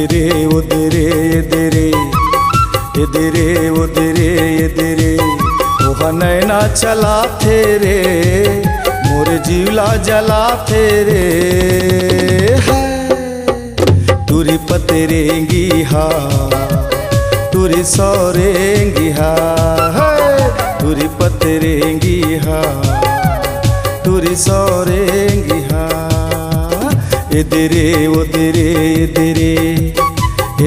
ಎದಿರೆ ಉದಿರೆ ಎದಿರೆ ಎದಿರೆ ಉದಿರೆ ಎದಿರೆ ओह नैना चला तेरे मोर जीवला जला तेरे तुरी पतेरेंगी हा तुरी सौरेंगी हा तुरी पतेरेंगी हा तुरी सौरेंगी हा एदिरे उदिरे एदिरे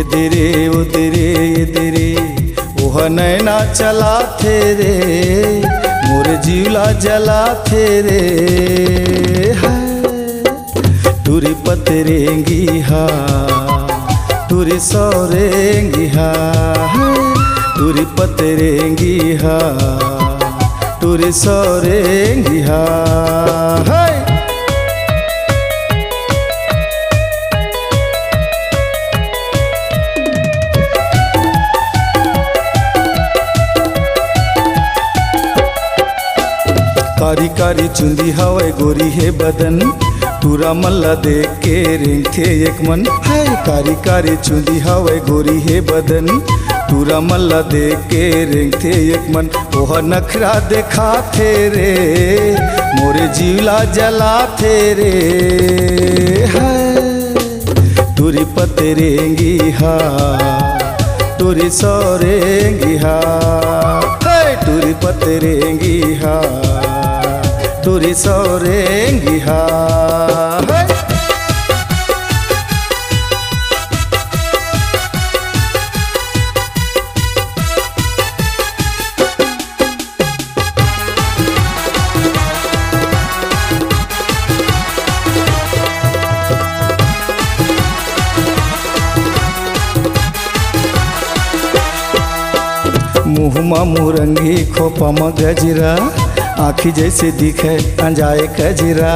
एदिरे उदिरे एदिरे ओह नैना चला तेरे मोर जीवला जला तेरे तुरी पतेरेंगी हा तुरी सौरेंगी हा तुरी पतेरेंगी हा तुरी सौरेंगी हा कारी कारी चुंदी हवाई गोरी है बदन पूरा मल्ला देख के रिंग थे एक मन है कारी कारी चुंदी हवाई गोरी है बदन पूरा मल्ला देख के रिंग थे एक मन ओह नखरा देखा थे रे मोरे जीवला जला थे रे तुरी पतेरेंगी हा तुरी सौरेंगी हा तुरी पतेरेंगी हा तुरी सौरेंगी हा मुँहमा मुरंगी खोपमा गजरा आँखी जैसे दिखे अंजाए कजरा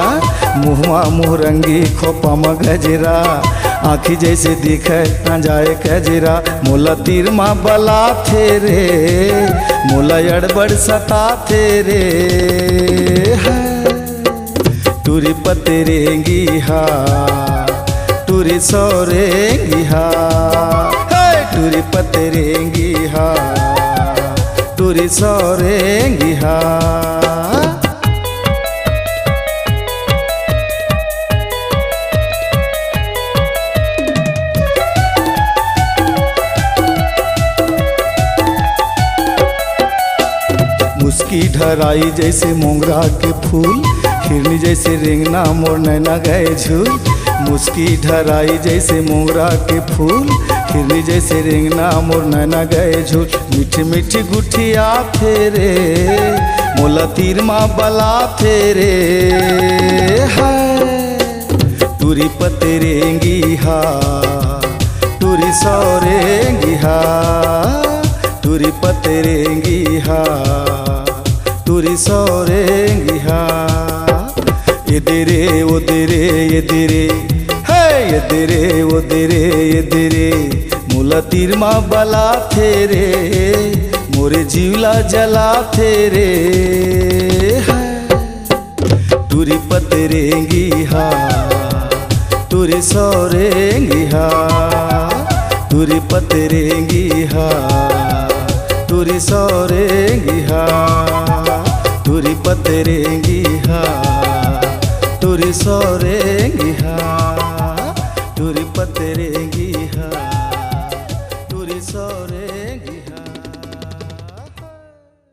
मुँहमा मुरंगी खोपमा गजरा आँखी जैसे दिखे अंजाए कजरा मोला तीर माँ बला थे रे मोला अड़बड़ सता थे रे तुरी पतेरेंगी हा तुरी सौरेंगी हा तुरी पतेरेंगी हा तुरी सौरेंगी हा मुस्की ढराई जैसे मोंगरा के फूल हिरनी जैसे रेंगना मोर नैना गए झूल मुस्की ढराई जैसे मोंगरा के फूल हिरनी जैसे रेंगना मोर नैना गए झूल मीठी मीठी गुठिया फेरे मोला तीर माँ बला फेरे तुरी पतेरेंगी हा तुरी सौरेंगी हा तुरी पतेरेंगी हा तुरी सौरेंगी हा एदिरे उदिरे एदिरे एदिरे उदिरे एदिरे मोला तीर माँ बला फेरे मोरे जीवला जला फेरे तुरी पतेरेंगी हा तुरी सौरेंगी हा तुरी पतेरेंगी हा तुरी सौरेंगी हा तुरी पतेरेंगी हा तुरी सौरेंगी हा तुरी पतेरेंगी हा।